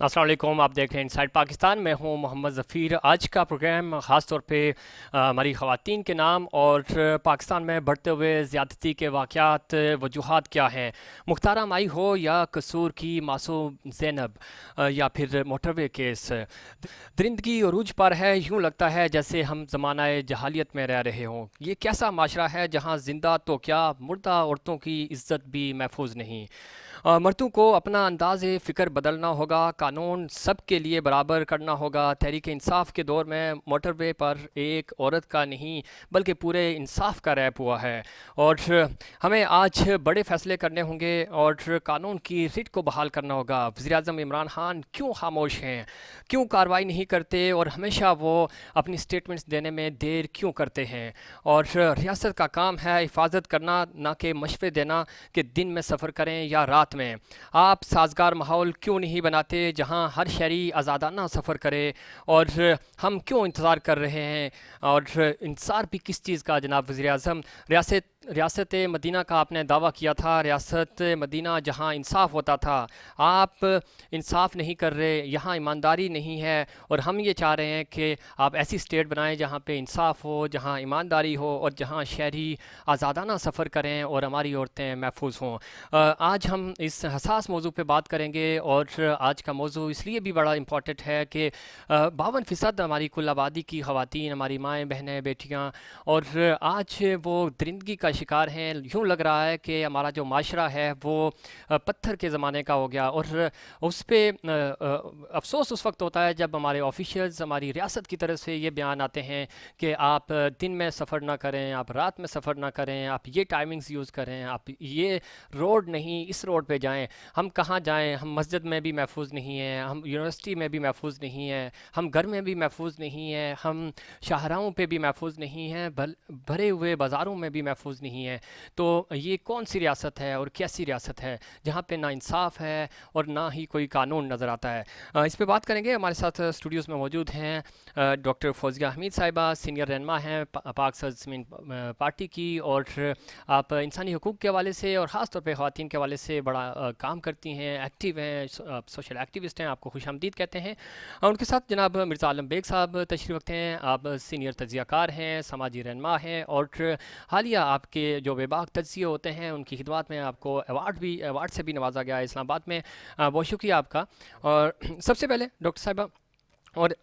अस्सलाम वालेकुम, आप देख रहे हैं इनसाइड पाकिस्तान। मैं हूं मोहम्मद ज़फ़ीर। आज का प्रोग्राम ख़ास तौर पे हमारी ख़वातीन के नाम और पाकिस्तान में बढ़ते हुए ज़्यादती के वाक़यात, वजूहात क्या हैं। मुख्तारा माई हो या कसूर की मासूम ज़ैनब, या फिर मोटरवे केस, दरिंदगी अरूज पर है। यूँ लगता है जैसे हम ज़मानाए जहालियत में रह रहे हों। ये कैसा माशरा है जहाँ ज़िंदा तो क्या, मुर्दा औरतों की इज़्ज़त भी महफूज नहीं। मर्दों को अपना अंदाज़ फ़िक्र बदलना होगा, कानून सब के लिए बराबर करना होगा। तहरीक इंसाफ के दौर में मोटरवे पर एक औरत का नहीं बल्कि पूरे इंसाफ का रैप हुआ है, और हमें आज बड़े फ़ैसले करने होंगे और कानून की रिट को बहाल करना होगा। वज़ीर-ए-आज़म इमरान खान क्यों खामोश हैं, क्यों कार्रवाई नहीं करते, और हमेशा वो अपनी स्टेटमेंट्स देने में देर क्यों करते हैं। और रियासत का काम है हिफाजत करना, ना कि मशवरे देना कि दिन में सफ़र करें या रात में। आप साजगार माहौल क्यों नहीं बनाते जहां हर शहरी आज़ादाना सफ़र करे, और हम क्यों इंतज़ार कर रहे हैं, और इंतज़ार भी किस चीज़ का। जनाब वज़ीर-ए-आज़म, रियासत मदीना का आपने दावा किया था, रियासत मदीना जहां इंसाफ होता था। आप इंसाफ नहीं कर रहे, यहाँ ईमानदारी नहीं है, और हम ये चाह रहे हैं कि आप ऐसी स्टेट बनाएं जहाँ पे इंसाफ हो, जहाँ ईमानदारी हो, और जहाँ शहरी आज़ादाना सफ़र करें और हमारी औरतें महफूज हों। आज हम इस हसास मौजू पे बात करेंगे, और आज का मौजू इसलिए भी बड़ा इम्पॉर्टेंट है कि 52% हमारी कुल आबादी की ख़वातीन, हमारी माएँ, बहनें, बेटियाँ, और आज वो दरिंदगी का शिकार हैं। यूँ लग रहा है कि हमारा जो माशरा है वो पत्थर के ज़माने का हो गया, और उस पर अफसोस उस वक्त होता है जब हमारे ऑफिशियल्स, हमारी रियासत की तरफ से ये बयान आते हैं कि आप दिन में सफ़र ना करें, आप रात में सफ़र ना करें, आप ये टाइमिंग्स यूज़ करें, आप ये रोड नहीं इस रोड पे जाएं। हम कहाँ जाएं, हम मस्जिद में भी महफूज नहीं हैं, हम यूनिवर्सिटी में भी महफूज नहीं हैं, हम घर में भी महफूज नहीं हैं, हम शाहराहों पे भी महफूज नहीं हैं, भरे हुए बाज़ारों में भी महफूज नहीं हैं। तो ये कौन सी रियासत है और कैसी रियासत है जहाँ पे ना इंसाफ है और ना ही कोई कानून नज़र आता है। इस पे बात करेंगे। हमारे साथ स्टूडियोज़ में मौजूद हैं डॉक्टर फौजिया हमीद साहिबा, सीनियर रहनुमा हैं पाक सदस्यमीन पार्टी की, और आप इंसानी हकूक़ के हवाले से और ख़ास तौर पे ख़वातीन के हवाले से बड़ा काम करती हैं, एक्टिव हैं, सोशल एक्टिविस्ट हैं, आपको खुशामदीद कहते हैं। उनके साथ जनाब मिर्ज़ा आलम बेग साहब तशरीफ़ रखते हैं। आप सीनियर तज्ज़ियाकार हैं, समाजी रहनुमा हैं, और हालिया आपके जो बेबाक तज्ज़िये होते हैं उनकी खिदमत में आपको अवार्ड से भी नवाजा गया है इस्लामाबाद में। बहुत शुक्रिया आपका। और सबसे पहले डॉक्टर साहिबा, और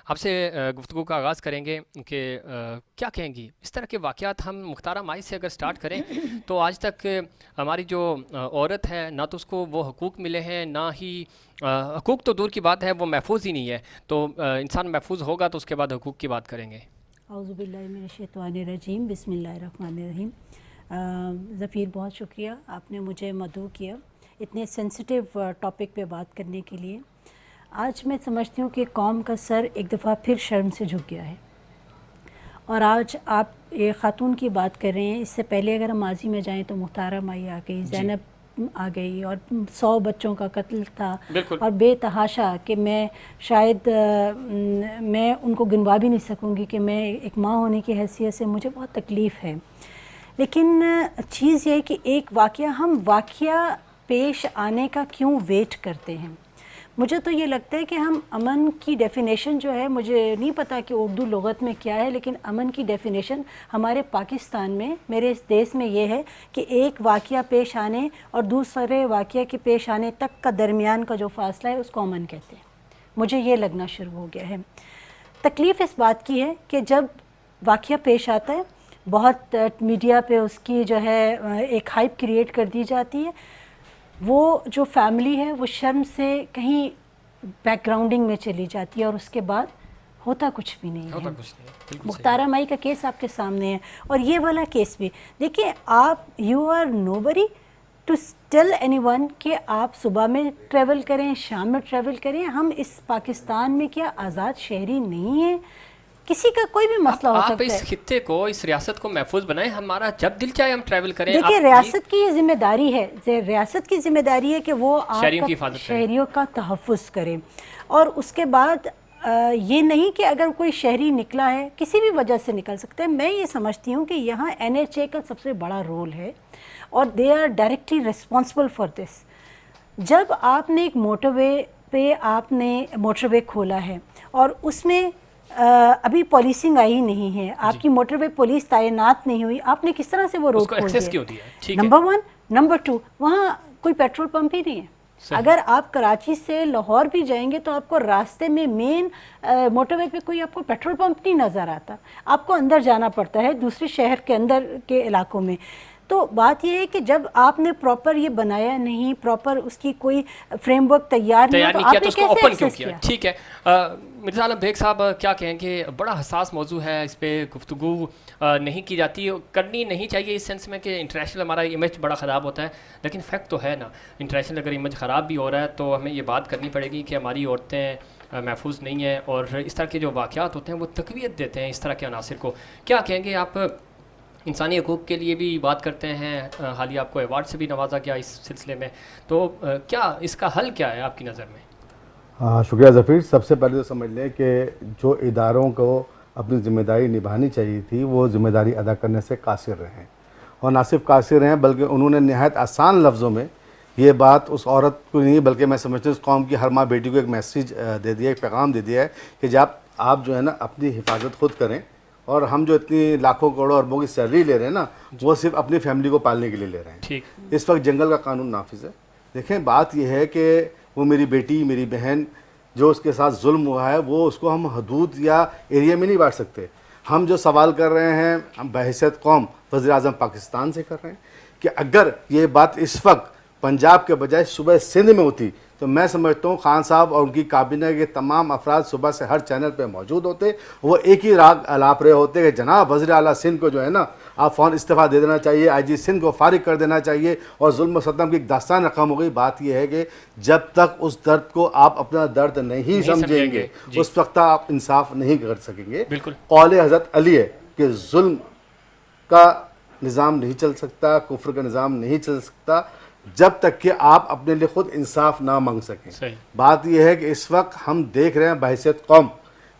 आपसे गुफ्तगू का आगाज़ करेंगे कि क्या कहेंगी इस तरह के वाक़यात। हम मुख्तारा माई से अगर स्टार्ट करें तो आज तक हमारी जो औरत है, ना तो उसको वो हकूक़ मिले हैं, ना ही हकूक़ तो दूर की बात है, वो महफूज ही नहीं है। तो इंसान महफूज होगा तो उसके बाद हकूक़ की बात करेंगे। औज़ुबिल्लाहि मिनश्शैतानिर्रजीम, बिस्मिल्लाहिर्रहमानिर्रहीम। ज़फ़ीर, बहुत शुक्रिया, आपने मुझे मदऊ किया इतने सेंसिटिव टॉपिक पे बात करने के लिए। आज मैं समझती हूँ कि कौम का सर एक दफ़ा फिर शर्म से झुक गया है। और आज आप ये ख़ातून की बात कर रहे हैं, इससे पहले अगर हम माजी में जाएं तो मुख्तारा माई आ गई, ज़ैनब आ गई, और 100 बच्चों का कत्ल था, और बेतहाशा कि मैं शायद मैं उनको गिनवा भी नहीं सकूँगी कि मैं एक माँ होने की हैसियत से मुझे बहुत तकलीफ़ है। लेकिन चीज़ ये है कि एक वाक़या, हम वाक़या पेश आने का क्यों वेट करते हैं। मुझे तो ये लगता है कि हम अमन की डेफ़िनेशन जो है, मुझे नहीं पता कि उर्दू लुग़त में क्या है, लेकिन अमन की डेफ़िनेशन हमारे पाकिस्तान में, मेरे इस देश में ये है कि एक वाक़या पेश आने और दूसरे वाक़या के पेश आने तक का दरमियान का जो फ़ासला है उसको अमन कहते हैं। मुझे ये लगना शुरू हो गया है। तकलीफ़ इस बात की है कि जब वाक़या पेश आता है, बहुत मीडिया पे उसकी जो है एक हाइप क्रिएट कर दी जाती है। वो जो फैमिली है वो शर्म से कहीं बैकग्राउंडिंग में चली जाती है, और उसके बाद होता कुछ भी नहीं है। मुख्तारा माई का केस आपके सामने है, और ये वाला केस भी देखिए। आप you are nobody to tell anyone कि आप सुबह में ट्रैवल करें, शाम में ट्रैवल करें। हम इस पाकिस्तान में क्या आज़ाद शहरी नहीं हैं? किसी का कोई भी मसला हो सकता है। आप इस खित्ते को, इस रियासत को महफूज बनाएं, हमारा जब दिल चाहे हम ट्रैवल करें। देखिए, रियासत की ये जिम्मेदारी है, रियासत की जिम्मेदारी है कि वो शहरियों का तहफ़्फ़ुज़ करे। और उसके बाद ये नहीं कि अगर कोई शहरी निकला है, किसी भी वजह से निकल सकता है। मैं ये समझती हूँ कि यहाँ NHA का सबसे बड़ा रोल है, और they are directly responsible for this. जब आपने एक मोटरवे पे आपने मोटरवे खोला है और उसमें अभी पॉलिसिंग आई नहीं है, आपकी मोटरवे पुलिस तैनात नहीं हुई, आपने किस तरह से वो रोड उसको खोल एक्सेस दिया? क्यों दिया? ठीक है, नंबर 1। नंबर 2, वहाँ कोई पेट्रोल पंप ही नहीं है। अगर आप कराची से लाहौर भी जाएंगे तो आपको रास्ते में मेन मोटरवे पे कोई आपको पेट्रोल पंप नहीं नज़र आता, आपको अंदर जाना पड़ता है दूसरे शहर के अंदर के इलाकों में। तो बात यह है कि जब आपने प्रॉपर ये बनाया नहीं, प्रॉपर उसकी कोई फ्रेमवर्क तैयार नहीं तैयार तो नहीं किया तो आपने उसको कैसे ओपन क्यों एक्सेस किया? किया? ठीक है, मिर्ज़ा आलम बेग साहब क्या कहेंगे? बड़ा हसास मौजू है, इस पे गुफ्तगू नहीं की जाती, करनी नहीं चाहिए इस सेंस में कि इंटरनेशनल हमारा इमेज बड़ा ख़राब होता है, लेकिन फैक्ट तो है ना, इंटरनेशनल अगर इमेज ख़राब भी हो रहा है तो हमें ये बात करनी पड़ेगी कि हमारी औरतें महफूज नहीं हैं, और इस तरह के जो वाक़यात होते हैं वो तक़वियत देते हैं इस तरह के अनासर को। क्या कहेंगे आप? इंसानी हकूक़ के लिए भी बात करते हैं, हालिया आपको अवार्ड से भी नवाजा गया इस सिलसिले में, तो क्या इसका हल क्या है आपकी नज़र में? हाँ, शुक्रिया ज़फ़ीर। सबसे पहले तो समझ लें कि जो इदारों को अपनी ज़िम्मेदारी निभानी चाहिए थी वो ज़िम्मेदारी अदा करने से कासिर रहे हैं, और ना सिर्फ कासिर हैं बल्कि उन्होंने नहायत आसान लफ्ज़ों में ये बात उस औरत को नहीं बल्कि मैं समझता हूँ उस कौम की हर माँ बेटी को एक मैसेज दे दिया, एक पैगाम दे दिया है कि जब आप जो है ना अपनी हिफाजत खुद करें, और हम जो इतनी लाखों करोड़ों अरबों की सैलरी ले रहे हैं ना वो सिर्फ अपनी फैमिली को पालने के लिए ले रहे हैं। ठीक, इस वक्त जंगल का कानून नाफिज है। देखें, बात यह है कि वो मेरी बेटी, मेरी बहन जो उसके साथ जुल्म हुआ है वो उसको हम हदूद या एरिया में नहीं बांट सकते। हम जो सवाल कर रहे हैं हम बहैसियत कौम वज़ीर-ए-आज़म पाकिस्तान से कर रहे हैं कि अगर ये बात इस वक्त पंजाब के बजाय सुबह सिंध में होती तो मैं समझता हूँ खान साहब और उनकी काबीना के तमाम अफराद सुबह से हर चैनल पे मौजूद होते, वो एक ही राग अलाप रहे होते कि जनाब वज़ीर आला सिंध को जो है ना आप फ़ौरन इस्तीफ़ा दे देना चाहिए, IG सिंध को फारिग कर देना चाहिए, और जुल्म सतम की एक दास्तान रकम हो गई। बात यह है कि जब तक उस दर्द को आप अपना दर्द नहीं समझेंगे उस वक्त आप इंसाफ नहीं कर सकेंगे। बिल्कुल, कौल हज़रत अली है कि जुल्म का निज़ाम नहीं चल सकता, कुफ्र का निज़ाम नहीं चल सकता जब तक कि आप अपने लिए खुद इंसाफ ना मांग सकें। सही। बात यह है कि इस वक्त हम देख रहे हैं बहैसियत कौम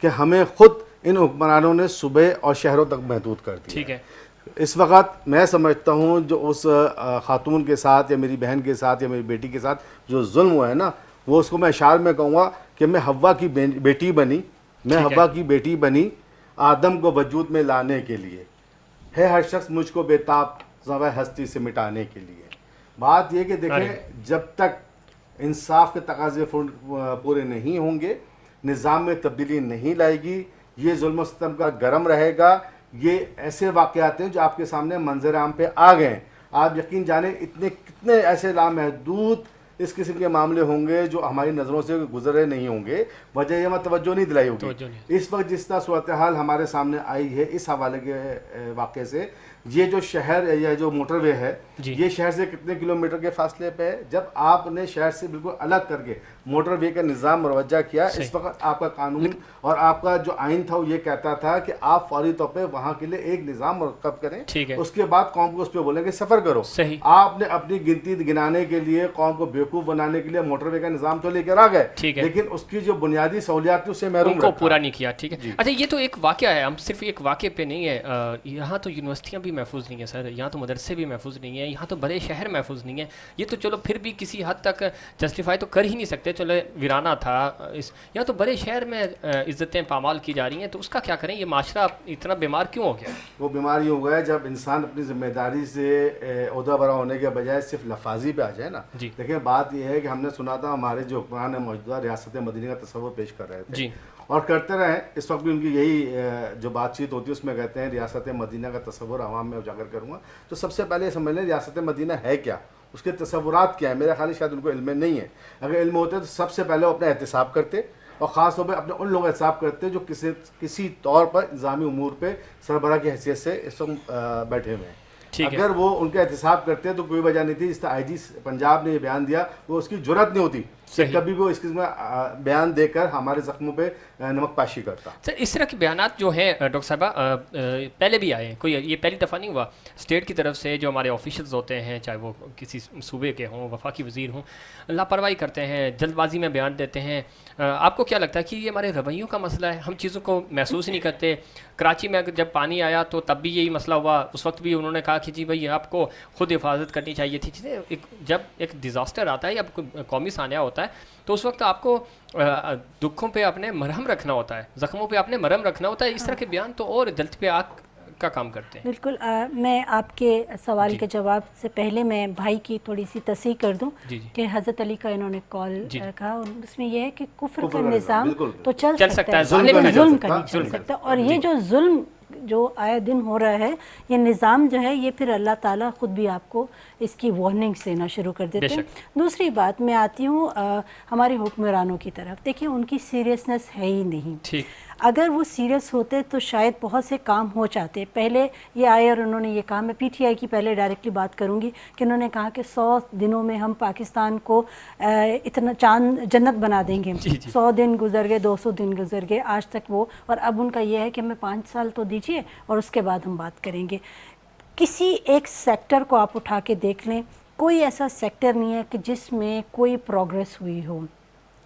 कि हमें खुद इन हुक्मरानों ने सूबे और शहरों तक महदूद कर दिया। ठीक है, इस वक्त मैं समझता हूँ जो उस खातून के साथ या मेरी बहन के साथ या मेरी बेटी के साथ जो जुल्म हुआ है ना, वो उसको मैं इशार में कहूँगा कि मैं हव्वा की बेटी बनी, मैं हव्वा की बेटी बनी आदम को वजूद में लाने के लिए, है हर शख्स मुझको बेताब ज़वा हस्ती से मिटाने के लिए। बात यह कि देखें, जब तक इंसाफ के तकाज़े पूरे नहीं होंगे, निज़ाम में तब्दीली नहीं लाएगी, ये जुल्म सितम का गरम रहेगा। ये ऐसे वाक़यात हैं जो आपके सामने मंजर आम पे आ गए हैं। आप यकीन जाने इतने कितने ऐसे लामहदूद इस किस्म के मामले होंगे जो हमारी नज़रों से गुजरे नहीं होंगे, वजह यह तवज्जो नहीं दिलाई होगी। इस वक्त जिस तरह सूरत हाल हमारे सामने आई है इस हवाले के वाक़े से, ये जो शहर या जो मोटरवे है ये शहर से कितने किलोमीटर के फासले पे है। जब आपने शहर से बिल्कुल अलग करके मोटरवे का निज़ाम मुरवजा किया, इस वक्त आपका कानून और आपका जो आइन था वो ये कहता था कि आप फौरी तौर पे वहाँ के लिए एक निज़ाम मुरक्कब करें, उसके बाद कौम को उस पर बोलेंगे सफ़र करो। आपने अपनी गिनती गिनाने के लिए, कौम को बेवकूफ़ बनाने के लिए मोटरवे का निज़ाम तो लेकर आ गए, लेकिन उसकी जो बुनियादी सहूलियात थी उससे महरूम को पूरा नहीं किया। ठीक है, अच्छा, ये तो एक वाक़या है, हम सिर्फ एक वाक़े पे नहीं है, यहाँ तो यूनिवर्सिटियाँ भी महफूज नहीं है सर, यहाँ तो मदरसे भी महफूज नहीं है, यहाँ तो बड़े शहर महफूज नहीं है। ये तो चलो फिर भी किसी हद तक जस्टिफाई तो कर ही नहीं सकते, चलो वीराना था इस, यहाँ तो बड़े शहर में इज्जतें पामाल की जा रही हैं, तो उसका क्या करें? ये माशरा इतना बीमार क्यों हो गया? वो बीमारी हो गया जब इंसान अपनी जिम्मेदारी से ओहदा बरा होने के बजाय सिर्फ लफाजी पे आ जाए ना। देखिए, बात यह है कि हमने सुना था हमारे जो हुक्मरान है मौजूदा रियासत मदीना का तस्वर पेश कर रहे थे और करते रहे। इस वक्त भी उनकी यही जो बातचीत होती है उसमें कहते हैं रियासत मदीना का तस्वर आवाम में उजागर करूँगा। तो सबसे पहले समझ लें रियासत मदीना है क्या, उसके तस्वुरात क्या है। मेरा ख्याल शायद उनको इल्म नहीं है। अगर इल्म होते तो सबसे पहले वो अपना एहतिसाब करते और ख़ास तौर पर अपने उन लोगों का एहतिसाब करते जो किसी तौर पर इंतज़ामी उमूर पर सरबराह की हैसियत से इस वक्त बैठे हुए हैं। अगर वो उनका एहतिसाब करते तो कोई वजह नहीं थी। जिस तरह IG पंजाब ने ये बयान दिया, वो उसकी जुर्रत नहीं होती कभी भी इस किस्म का बयान देकर हमारे जख्मों पे नमक पाशी करता। सर, इस तरह के बयानात जो हैं डॉक्टर साहबा पहले भी आए, कोई ये पहली दफ़ा नहीं हुआ। स्टेट की तरफ से जो हमारे ऑफिशियल्स होते हैं, चाहे वो किसी सूबे के हों, वफाकी वज़ीर हों, लापरवाही करते हैं, जल्दबाजी में बयान देते हैं। आपको क्या लगता है कि ये हमारे रवैयों का मसला है? हम चीज़ों को महसूस नहीं करते। कराची में जब पानी आया तो तब भी यही मसला हुआ, उस वक्त भी उन्होंने कहा کہا کہ جی بھائی آپ کو خود حفاظت کرنی چاہیے تھی. جب ایک ڈیزاسٹر آتا ہے یا کوئی قومی سانحہ ہوتا ہے تو اس وقت آپ کو دکھوں پہ اپنے مرہم رکھنا ہوتا ہے, زخموں پہ اپنے مرہم رکھنا ہوتا ہے. اس طرح کے بیان تو اور دلت پہ آگ کا کام کرتے ہیں. بالکل. میں آپ کے سوال کے جواب سے پہلے میں بھائی کی تھوڑی سی تصحیح کر دوں کہ حضرت علی کا انہوں نے کال کہا, اس میں یہ ہے کہ کفر کا نظام تو چل سکتا ہے, ظلم کا نہیں چل سکتا. اور یہ جو ظلم جو آئے دن ہو رہا ہے, یہ نظام جو ہے یہ پھر اللہ تعالیٰ خود بھی آپ کو اس کی وارننگ دینا شروع کر دیتے ہیں. دوسری بات میں آتی ہوں ہمارے حکمرانوں کی طرف. دیکھیں ان کی سیریسنس ہے ہی نہیں. اگر وہ سیریس ہوتے تو شاید بہت سے کام ہو جاتے. پہلے یہ آئے اور انہوں نے یہ کہا, میں پی ٹی آئی کی پہلے ڈائریکٹلی بات کروں گی, کہ انہوں نے کہا کہ 100 دنوں میں ہم پاکستان کو اتنا چاند جنت بنا دیں گے. 100 دن گزر گئے, 200 دن گزر گئے, آج تک وہ, اور اب ان کا یہ ہے کہ ہمیں 5 سال تو دیجیے اور اس کے بعد ہم بات کریں گے. کسی ایک سیکٹر کو آپ اٹھا کے دیکھ لیں, کوئی ایسا سیکٹر نہیں ہے کہ جس میں کوئی پروگریس ہوئی ہو,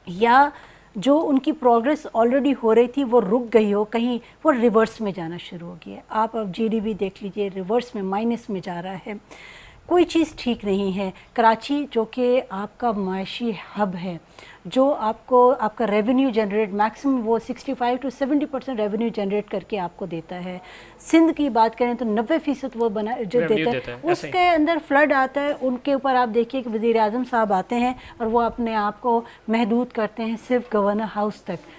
یا جو ان کی پروگریس آلریڈی ہو رہی تھی وہ رک گئی ہو, کہیں وہ ریورس میں جانا شروع ہو گیا ہے. آپ اب جی ڈی پی دیکھ لیجئے, ریورس میں, مائنس میں جا رہا ہے. کوئی چیز ٹھیک نہیں ہے. کراچی جو کہ آپ کا معاشی ہب ہے, جو آپ کو آپ کا ریونیو جنریٹ میکسیمم وہ 65 to 70% ریونیو جنریٹ کر کے آپ کو دیتا ہے. سندھ کی بات کریں تو 90% وہ جو دیتا ہے. اس کے اندر فلڈ آتا ہے, ان کے اوپر آپ دیکھیے کہ وزیر اعظم صاحب آتے ہیں اور وہ اپنے آپ کو محدود کرتے ہیں صرف گورنر ہاؤس تک.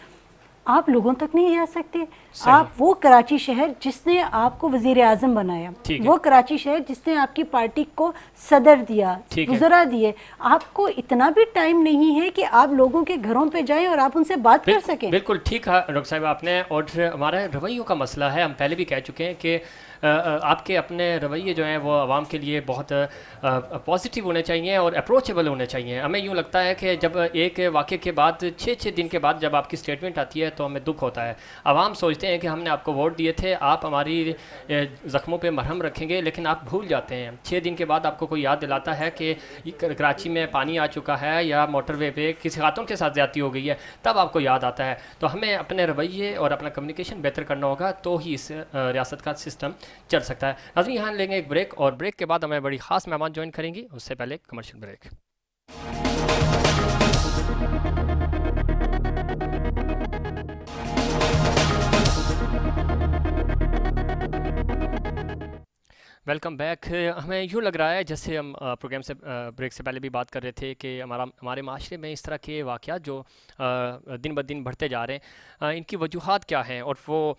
آپ لوگوں تک نہیں جا سکتے. آپ وہ کراچی شہر جس نے آپ کو وزیر اعظم بنایا, وہ کراچی شہر جس نے آپ کی پارٹی کو صدر دیا, وزراء دیے, آپ کو اتنا بھی ٹائم نہیں ہے کہ آپ لوگوں کے گھروں پہ جائیں اور آپ ان سے بات کر سکیں. بالکل ٹھیک ہے ڈاکٹر صاحب آپ نے. اور ہمارا رویوں کا مسئلہ ہے, ہم پہلے بھی کہہ چکے ہیں کہ آپ کے اپنے رویے جو ہیں وہ عوام کے لیے بہت پازیٹیو ہونے چاہیے اور اپروچیبل ہونے چاہیے. ہمیں یوں لگتا ہے کہ جب ایک واقعے کے بعد 6 دن کے بعد جب آپ کی اسٹیٹمنٹ آتی ہے تو ہمیں دکھ ہوتا ہے. عوام سوچتے ہیں کہ ہم نے آپ کو ووٹ دیے تھے, آپ ہماری زخموں پہ مرہم رکھیں گے, لیکن آپ بھول جاتے ہیں. 6 دن کے بعد آپ کو کوئی یاد دلاتا ہے کہ کراچی میں پانی آ چکا ہے یا موٹر وے پہ کسی خاتون کے ساتھ زیادتی ہو گئی ہے, تب آپ کو یاد آتا ہے. تو ہمیں اپنے رویے اور اپنا کمیونیکیشن بہتر کرنا ہوگا, تو ہی اس ریاست کا سسٹم چل سکتا ہے. ناظرین یہاں لیں گے ایک بریک, اور بریک کے بعد ہمیں بڑی خاص مہمان جوائن کریں گی. اس سے پہلے کمرشل بریک. Welcome back. ہمیں یوں لگ رہا ہے جیسے ہم پروگرام سے بریک سے پہلے بھی بات کر رہے تھے کہ ہمارے معاشرے میں اس طرح کے واقعات جو دن بدن بڑھتے جا رہے ہیں, ان کی وجوہات کیا ہیں. اور وہ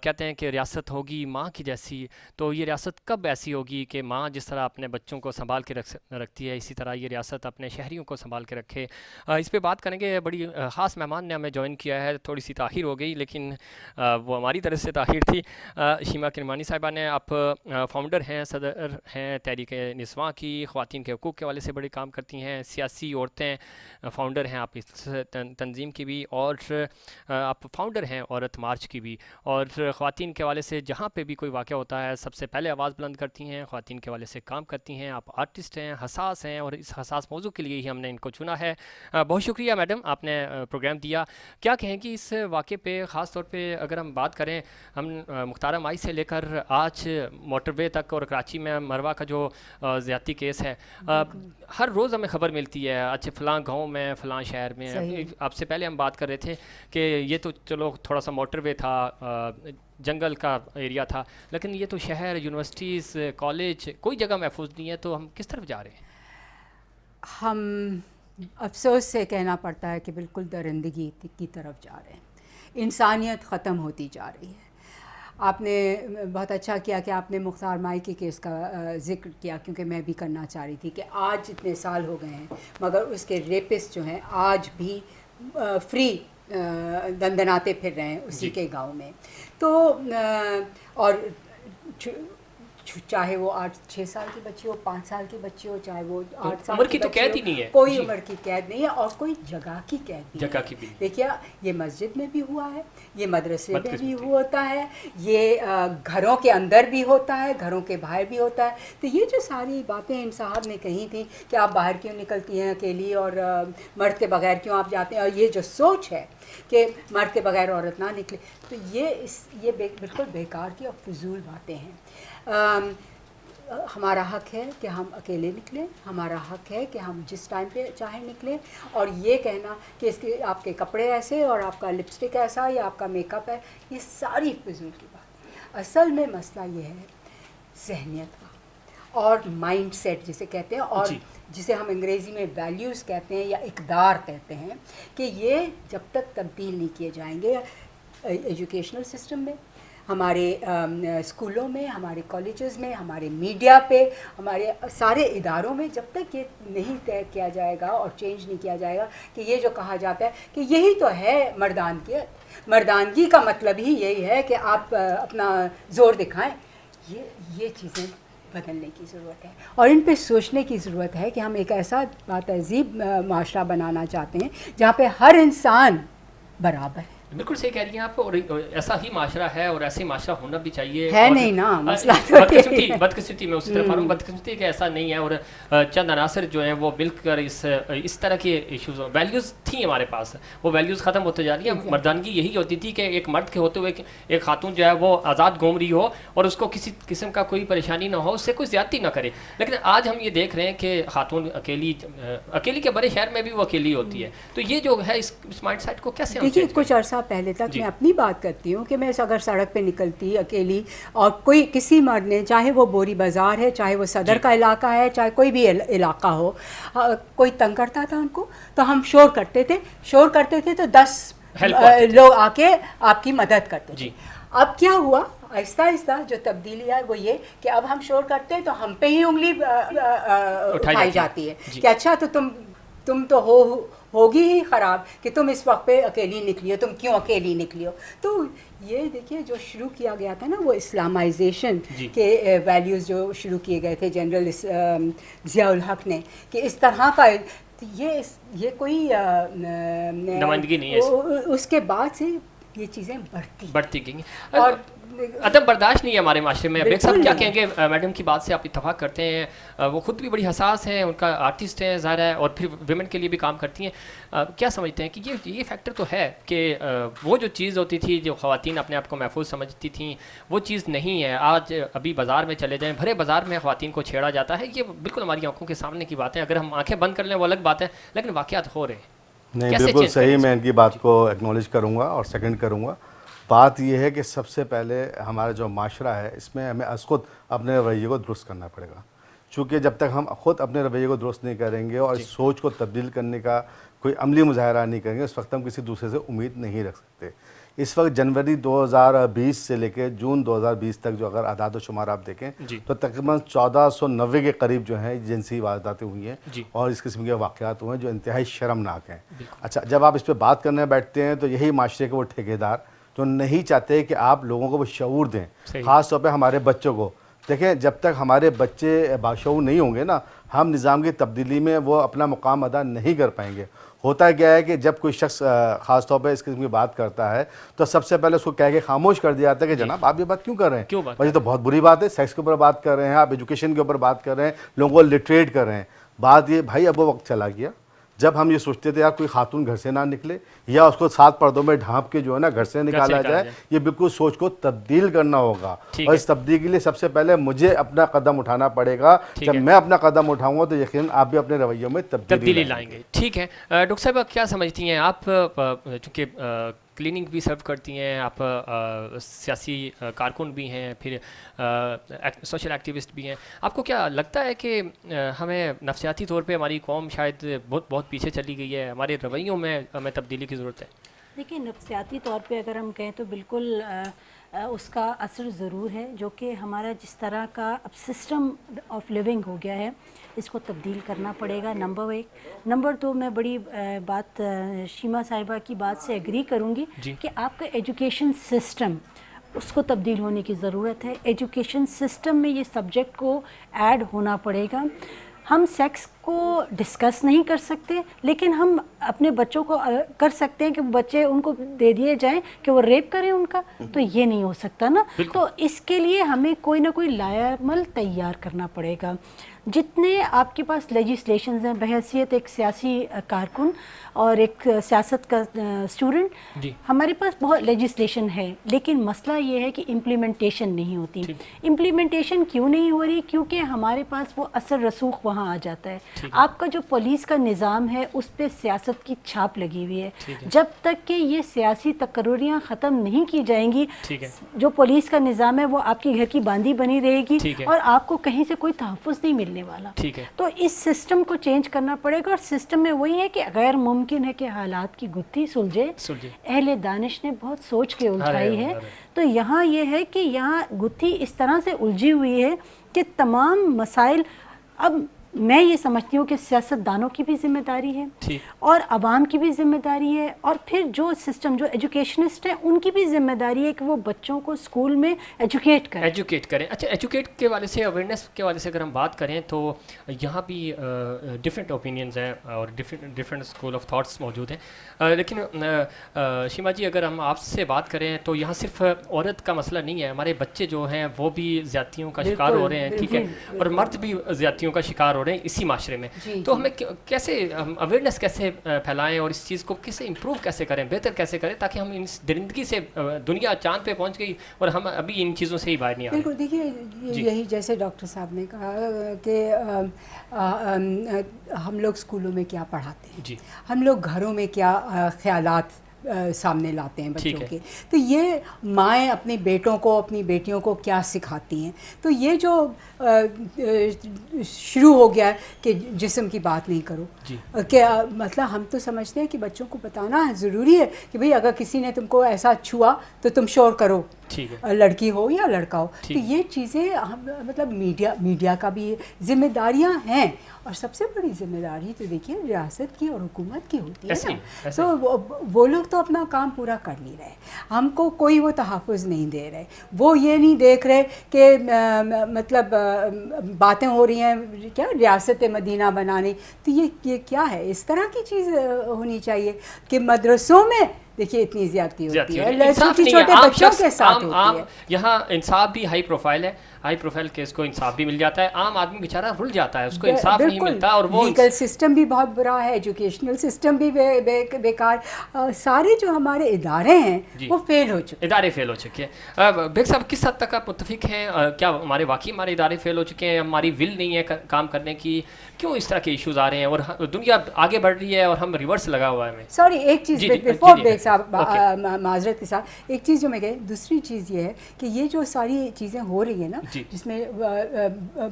کہتے ہیں کہ ریاست ہوگی ماں کی جیسی, تو یہ ریاست کب ایسی ہوگی کہ ماں جس طرح اپنے بچوں کو سنبھال کے رکھتی ہے, اسی طرح یہ ریاست اپنے شہریوں کو سنبھال کے رکھے. اس پہ بات کریں گے. بڑی خاص مہمان نے ہمیں جوائن کیا ہے. تھوڑی سی تاخیر ہو گئی, لیکن وہ ہماری طرف سے تاخیر تھی. شیما کرمانی صاحبہ نے, آپ فاؤنڈر ہیں, صدر ہیں تحریک نسواں کی, خواتین کے حقوق کے حوالے سے بڑے کام کرتی ہیں, سیاسی عورتیں فاؤنڈر ہیں آپ اس تنظیم کی بھی, اور آپ فاؤنڈر ہیں عورت مارچ کی بھی. اور خواتین کے حوالے سے جہاں پہ بھی کوئی واقعہ ہوتا ہے سب سے پہلے آواز بلند کرتی ہیں, خواتین کے حوالے سے کام کرتی ہیں. آپ آرٹسٹ ہیں, حساس ہیں, اور اس حساس موضوع کے لیے ہی ہم نے ان کو چنا ہے. بہت شکریہ میڈم, آپ نے پروگرام دیا. کیا کہیں گی اس واقعے پہ, خاص طور پہ اگر ہم بات کریں, ہم مختارہ مائی سے لے کر آج موٹر وے تک اور کراچی میں مروا کا جو زیادتی کیس ہے, ہر روز ہمیں خبر ملتی ہے, اچھا فلاں گاؤں میں, فلاں شہر میں. آپ سے پہلے ہم بات کر رہے تھے کہ یہ تو چلو تھوڑا سا موٹر وے تھا, جنگل کا ایریا تھا, لیکن یہ تو شہر, یونیورسٹیز, کالج, کوئی جگہ محفوظ نہیں ہے. تو ہم کس طرف جا رہے ہیں؟ ہم افسوس سے کہنا پڑتا ہے کہ بالکل درندگی کی طرف جا رہے ہیں. انسانیت ختم ہوتی جا رہی ہے. آپ نے بہت اچھا کیا کہ آپ نے مختار مائی کے کیس کا ذکر کیا, کیونکہ میں بھی کرنا چاہ رہی تھی کہ آج اتنے سال ہو گئے ہیں مگر اس کے ریپسٹ جو ہیں آج بھی فری دندناتے پھر رہے ہیں اسی کے گاؤں میں. تو اور چاہے وہ 8-6 سال کی بچی ہو, 5 سال کی بچی ہو, چاہے وہ 8 سال کی تو قید ہی نہیں ہے, کوئی عمر کی قید نہیں ہے, اور کوئی جگہ کی قید نہیں ہے. دیکھیے یہ مسجد میں بھی ہوا ہے, یہ مدرسے میں بھی ہوتا ہے, یہ گھروں کے اندر بھی ہوتا ہے, گھروں کے باہر بھی ہوتا ہے. تو یہ جو ساری باتیں ان صاحب نے کہی تھیں کہ آپ باہر کیوں نکلتی ہیں اکیلی اور مرد کے بغیر کیوں آپ جاتے ہیں, اور یہ جو سوچ ہے کہ مرد کے بغیر عورت نہ نکلے, تو یہ بالکل بیکار کی اور فضول باتیں ہیں. हमारा हक है कि हम अकेले निकलें, हमारा हक है कि हम जिस टाइम पे चाहे निकलें, और ये कहना कि इसके आपके कपड़े ऐसे और आपका लिपस्टिक ऐसा या आपका मेकअप है, ये सारी फिजूल की बात है। असल में मसला ये है ज़हनियत का और माइंड सेट जिसे कहते हैं, और जिसे हम अंग्रेज़ी में वैल्यूज़ कहते हैं या इक़दार कहते हैं, कि ये जब तक तब्दील नहीं किए जाएंगे एजुकेशनल सिस्टम में, हमारे स्कूलों में, हमारे कॉलेजेस में, हमारे मीडिया पे, हमारे सारे इदारों में, जब तक ये नहीं तय किया जाएगा और चेंज नहीं किया जाएगा कि ये जो कहा जाता है कि यही तो है मर्दानगी का मतलब ही यही है कि आप अपना ज़ोर दिखाएं, ये चीज़ें बदलने की ज़रूरत है और इन पे सोचने की ज़रूरत है कि हम एक ऐसा तहज़ीब माशरा बनाना चाहते हैं जहाँ पे हर इंसान बराबर है। बिल्कुल सही कह रही हैं आप, और ऐसा ही माशरा है और ऐसे ही माशरा होना भी चाहिए है। नहीं ना, मसला तो बदकिस्मती में उसी तरफ आ रहा हूँ, बदकिस्मती कि ऐसा नहीं है, और चंद अनासर जो हैं वो मिलकर इस तरह के इश्यूज, वैल्यूज़ थी हमारे पास, वो वैल्यूज़ ख़त्म होते जा रही हैं। मर्दानगी यही होती थी कि एक मर्द के होते हुए एक खातून जो है वो आज़ाद घूम रही हो और उसको किसी किस्म का कोई परेशानी ना हो, उससे कोई ज़्यादती ना करे। लेकिन आज हम ये देख रहे हैं कि खातून अकेली के बड़े शहर में भी वो अकेली होती है, तो ये जो है इस माइंड सेट को कैसे देखिए, कुछ अर्सा पहले तक मैं अपनी बात करती हूँ कि मैं अगर सड़क पे निकलती अकेली और कोई किसी मर्द ने, चाहे वो बोरी बाज़ार है, चाहे वो सदर का इलाका है, चाहे कोई भी इलाका हो, कोई तंग करता था उनको तो हम शोर करते थे तो 10 लोग आके आपकी मदद करते थे। अब क्या हुआ, आहिस्ता आहिस्ता जो तब्दीली है वो ये कि अब हम शोर करते हैं तो हम पे ही उंगली उठाई जाती है कि अच्छा तो तुम तो होगी ही ख़राब कि तुम इस वक्त पे अकेली निकली हो, तुम क्यों अकेली निकली हो। तो ये देखिए जो शुरू किया गया था ना, वो इस्लामाइजेशन के वैल्यूज़ जो शुरू किए गए थे जनरल ज़ियाउल हक ने, कि इस तरह का ये कोई नुमाइंदगी नहीं है। उसके बाद से ये चीज़ें बढ़ती गई और अदब बर्दाश्त नहीं है हमारे माशरे में। बेग साहब क्या कहेंगे, मैडम की बात से आप इत्तफाक करते हैं, वो खुद भी बड़ी हसास हैं, उनका आर्टिस्ट है ज़ाहिर है, और फिर विमेन के लिए भी काम करती हैं। क्या समझते हैं कि ये फैक्टर तो है कि वो जो चीज़ होती थी, जो ख़वातीन अपने आप को महफूज समझती थी, वो चीज़ नहीं है। आज अभी बाज़ार में चले जाएँ, भरे बाज़ार में ख़वातीन को छेड़ा जाता है, ये बिल्कुल हमारी आंखों के सामने की बात है। अगर हम आँखें बंद कर लें वो अलग बात है, लेकिन वाक़यात हो रहे हैं। नहीं, बिल्कुल सही, मैं इनकी बात को एक्नॉलेज करूँगा और सेकंड करूँगा। बात यह है कि सबसे पहले हमारा जो माशरा है इसमें हमें खुद अपने रवैये को दुरुस्त करना पड़ेगा, चूँकि जब तक हम ख़ुद अपने रवैये को दुरुस्त नहीं करेंगे और इस सोच को तब्दील करने का कोई अमली मुजाहरा नहीं करेंगे, उस वक्त हम किसी दूसरे से उम्मीद नहीं रख सकते। इस वक्त जनवरी 2020 से लेकर जून 2020 तक जो अगर आदाद व शुमार आप देखें तो तकरीबन 1490 के करीब जो हैं जिनसी वारदातें हुई हैं और इस किस्म के वाक़यात हुए हैं जो इंतहाई शर्मनाक हैं। अच्छा, जब आप इस पर बात करने बैठते हैं तो यही माशरे के वो ठेकेदार जो नहीं चाहते कि आप लोगों को वो शऊर दें, ख़ास तौर पे हमारे बच्चों को। देखें, जब तक हमारे बच्चे बाशऊर नहीं होंगे ना, हम निज़ाम की तब्दीली में वो अपना मुकाम अदा नहीं कर पाएंगे। होता क्या है कि जब कोई शख्स ख़ास तौर पे इस किस्म की बात करता है तो सबसे पहले उसको कह के खामोश कर दिया जाता है कि जनाब आप ये बात क्यों कर रहे हैं, और ये तो बहुत बुरी बात है। सेक्स के ऊपर बात कर रहे हैं आप, एजुकेशन के ऊपर बात कर रहे हैं, लोगों को लिटरेट कर रहे हैं। बात ये भाई, अब वो वक्त चला गया जब हम ये सोचते थे यार कोई खातून घर से ना निकले या उसको 7 पर्दों में ढांप के जो है ना घर से निकाला जाए। ये बिल्कुल सोच को तब्दील करना होगा और इस तब्दीली के लिए सबसे पहले मुझे अपना कदम उठाना पड़ेगा। जब मैं अपना कदम उठाऊंगा तो यकीनन आप भी अपने रवैयों में तब्दीली लाएंगे। ठीक है डॉक्टर साहब, क्या समझती हैं आप, चूँकि क्लिनिक भी सर्व करती हैं आप, सियासी कारकुन भी हैं, फिर सोशल एक्टिविस्ट भी हैं, आपको क्या लगता है कि हमें नफसियाती तौर पे हमारी कौम शायद बहुत पीछे चली गई है, हमारे रवैयों में हमें तब्दीली की ज़रूरत है? देखिए, नफसियाती तौर पे अगर हम कहें तो बिल्कुल उसका असर ज़रूर है, जो कि हमारा जिस तरह का अब सिस्टम ऑफ लिविंग हो गया है, इसको तब्दील करना पड़ेगा, नंबर 1। नंबर 2, मैं बड़ी बात शीमा साहिबा की बात से एग्री करूँगी कि आपका एजुकेशन सिस्टम, उसको तब्दील होने की ज़रूरत है। एजुकेशन सिस्टम में ये सब्जेक्ट को ऐड होना पड़ेगा। हम सेक्स को डिस्कस नहीं कर सकते, लेकिन हम अपने बच्चों को कर सकते हैं कि बच्चे उनको दे दिए जाएं कि वो रेप करें उनका, तो ये नहीं हो सकता ना। तो इसके लिए हमें कोई ना कोई लायामल तैयार करना पड़ेगा। جتنے آپ کے پاس لیجسلیشنز ہیں بحیثیت ایک سیاسی کارکن اور ایک سیاست کا اسٹوڈنٹ، جی ہمارے پاس بہت لیجسلیشن ہے، لیکن مسئلہ یہ ہے کہ امپلیمنٹیشن نہیں ہوتی. امپلیمنٹیشن کیوں نہیں ہو رہی؟ کیونکہ ہمارے پاس وہ اثر رسوخ وہاں آ جاتا ہے. آپ کا جو پولیس کا نظام ہے اس پہ سیاست کی چھاپ لگی ہوئی ہے. جب تک کہ یہ سیاسی تقرریاں ختم نہیں کی جائیں گی، جو پولیس کا نظام ہے وہ آپ کی گھر کی باندھی بنی رہے گی اور آپ کو کہیں سے کوئی تحفظ نہیں ملنے والا. تو اس سسٹم کو چینج کرنا پڑے گا، اور سسٹم میں وہی ہے کہ غیر ممکن ہے کہ حالات کی گتھی سلجھے. اہل دانش نے بہت سوچ کے الجھائی ہے. تو یہاں یہ ہے کہ یہاں گتھی اس طرح سے الجھی ہوئی ہے کہ تمام مسائل، اب میں یہ سمجھتی ہوں کہ سیاست دانوں کی بھی ذمہ داری ہے اور عوام کی بھی ذمہ داری ہے، اور پھر جو سسٹم جو ایجوکیشنسٹ ہیں ان کی بھی ذمہ داری ہے کہ وہ بچوں کو اسکول میں ایجوکیٹ کریں. اچھا، ایجوکیٹ کے والے سے، اویئرنیس کے والے سے اگر ہم بات کریں تو یہاں بھی ڈفرینٹ اوپینینز ہیں اور ڈفرینٹ اسکول آف تھاٹس موجود ہیں. لیکن شیما جی، اگر ہم آپ سے بات کریں تو یہاں صرف عورت کا مسئلہ نہیں ہے، ہمارے بچے جو ہیں وہ بھی زیادتیوں کا شکار ہو رہے ہیں، ٹھیک ہے، اور مرد بھی زیادتیوں کا شکار ہو رہے ہیں اسی معاشرے میں. تو ہمیں کیسے اویئرنیس کیسے پھیلائیں اور اس چیز کو کیسے امپروو کیسے کریں، بہتر کیسے کریں تاکہ ہم اس درندگی سے، دنیا چاند پہ پہنچ گئی اور ہم ابھی ان چیزوں سے ہی باہر نہیں آ رہے. بالکل، دیکھیے یہی جیسے ڈاکٹر صاحب نے کہا کہ ہم لوگ اسکولوں میں کیا پڑھاتے ہیں، ہم لوگ گھروں میں کیا خیالات سامنے لاتے ہیں بچوں کے، تو یہ مائیں اپنے بیٹوں کو، اپنی بیٹیوں کو کیا سکھاتی ہیں. تو یہ جو شروع ہو گیا ہے کہ جسم کی بات نہیں کرو، کہ مطلب ہم تو سمجھتے ہیں کہ بچوں کو بتانا ضروری ہے کہ بھئی اگر کسی نے تم کو ایسا چھوا تو تم شور کرو، لڑکی ہو یا لڑکا ہو. تو یہ چیزیں مطلب میڈیا کا بھی ذمہ داریاں ہیں، اور سب سے بڑی ذمہ داری تو دیکھیے ریاست کی اور حکومت کی ہوتی ہے نا. تو وہ لوگ تو اپنا کام پورا کر نہیں رہے، ہم کو کوئی وہ تحفظ نہیں دے رہے، وہ یہ نہیں دیکھ رہے کہ مطلب باتیں ہو رہی ہیں کیا ریاست مدینہ بنانے. تو یہ کیا ہے؟ اس طرح کی چیز ہونی چاہیے کہ مدرسوں میں دیکھیے اتنی زیادتی ہوتی ہے، چھوٹے بچوں کے ساتھ ہوتی ہے. یہاں انصاف بھی ہائی پروفائل ہے، ہائی پروفائل کیس کو انصاف بھی مل جاتا ہے، عام آدمی بیچارہ رل جاتا ہے، اس کو انصاف نہیں ملتا. اور وہ لیگل سسٹم بھی بہت برا ہے، ایجوکیشنل سسٹم بھی بیکار، سارے جو ہمارے ادارے ہیں وہ فیل ہو چکے ہیں. بیگ صاحب، کس حد تک آپ متفق ہیں؟ کیا واقعی ہمارے ادارے فیل ہو چکے ہیں؟ ہماری ول نہیں ہے کام کرنے کی؟ کیوں اس طرح کے ایشوز آ رہے ہیں اور دنیا آگے بڑھ رہی ہے اور ہم ریورس لگا ہوا ہے ہمیں؟ سوری، ایک چیز بیفور بیگ صاحب، معذرت کے ساتھ ایک چیز جو میں کہے، دوسری چیز یہ ہے کہ یہ جو ساری چیزیں ہو رہی ہیں نا، جس میں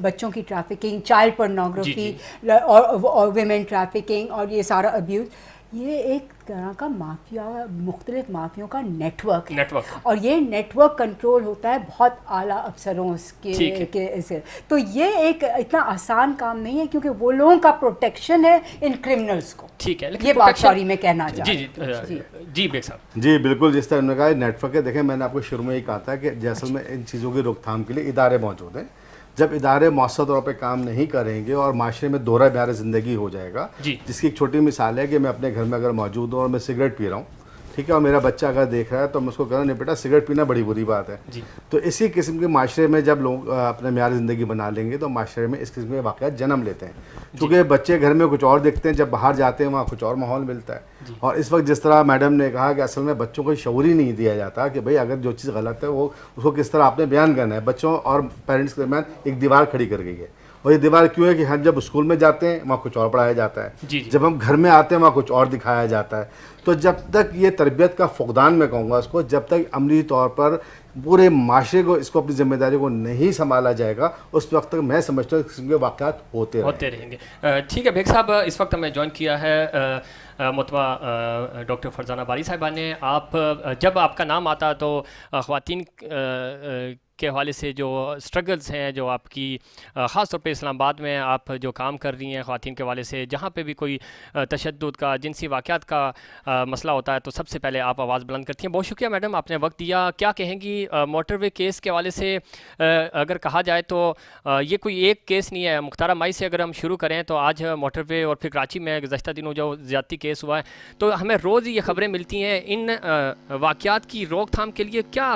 بچوں کی ٹریفکنگ، چائلڈ پورنوگرافی اور ویمن ٹریفکنگ اور یہ سارا ابیوز، یہ ایک طرح کا مافیا، مختلف مافیوں کا نیٹ ورک ہے، اور یہ نیٹ ورک کنٹرول ہوتا ہے بہت اعلیٰ افسروں کے سے. تو یہ ایک اتنا آسان کام نہیں ہے، کیونکہ وہ لوگوں کا پروٹیکشن ہے ان کرمنلز کو. ٹھیک ہے، یہ بات سوری میں کہنا چاہتا ہوں. جی بیگ صاحب. جی بالکل، جس طرح نے کہا نیٹ ورک ہے. دیکھیں، میں نے آپ کو شروع میں ہی کہا تھا کہ اصل میں ان چیزوں کی روک تھام کے لیے ادارے موجود ہیں. جب ادارے مؤثر طور پہ کام نہیں کریں گے اور معاشرے میں دورہ بیار زندگی ہو جائے گا، جس کی ایک چھوٹی مثال ہے کہ میں اپنے گھر میں اگر موجود ہوں اور میں سگریٹ پی رہا ہوں، ٹھیک ہے، اور میرا بچہ اگر دیکھ رہا ہے تو میں اس کو کہہ رہا ہوں، نہیں بیٹا سگریٹ پینا بڑی بری بات ہے. تو اسی قسم کے معاشرے میں جب لوگ اپنے معیار زندگی بنا لیں گے تو معاشرے میں اس قسم کے واقعات جنم لیتے ہیں، کیونکہ بچے گھر میں کچھ اور دیکھتے ہیں، جب باہر جاتے ہیں وہاں کچھ اور ماحول ملتا ہے. اور اس وقت جس طرح میڈم نے کہا کہ اصل میں بچوں کو شعور ہی نہیں دیا جاتا کہ بھئی اگر جو چیز غلط ہے وہ اس کو کس طرح آپ نے بیان کرنا ہے. بچوں اور پیرنٹس کے درمیان ایک دیوار کھڑی کر گئی ہے، اور یہ دیوار کیوں ہے کہ ہم جب اسکول میں جاتے ہیں وہاں کچھ اور پڑھایا جاتا ہے، جب ہم گھر میں آتے ہیں وہاں کچھ اور دکھایا جاتا ہے. تو جب تک یہ تربیت کا فقدان میں کہوں گا اس کو، جب تک عملی طور پر پورے معاشرے کو اس کو اپنی ذمہ داری کو نہیں سنبھالا جائے گا، اس وقت تک میں سمجھتا ہوں اس قسم کے واقعات ہوتے رہیں گے. ٹھیک ہے بیگ صاحب، اس وقت ہمیں جوائن کیا ہے محترمہ ڈاکٹر فرزانہ باری صاحبہ نے. آپ جب آپ کا نام آتا تو خواتین کے حوالے سے جو اسٹرگلز ہیں، جو آپ کی خاص طور پہ اسلام آباد میں آپ جو کام کر رہی ہیں خواتین کے حوالے سے، جہاں پہ بھی کوئی تشدد کا، جنسی واقعات کا مسئلہ ہوتا ہے تو سب سے پہلے آپ آواز بلند کرتی ہیں. بہت شکریہ میڈم، آپ نے وقت دیا. کیا کہیں گی موٹر وے کیس کے حوالے سے؟ اگر کہا جائے تو یہ کوئی ایک کیس نہیں ہے. مختارہ مائی سے اگر ہم شروع کریں تو آج موٹر وے اور پھر کراچی میں گزشتہ دنوں جو زیادتی کیس ہوا ہے، تو ہمیں روز ہی یہ خبریں ملتی ہیں. ان واقعات کی روک تھام کے لیے کیا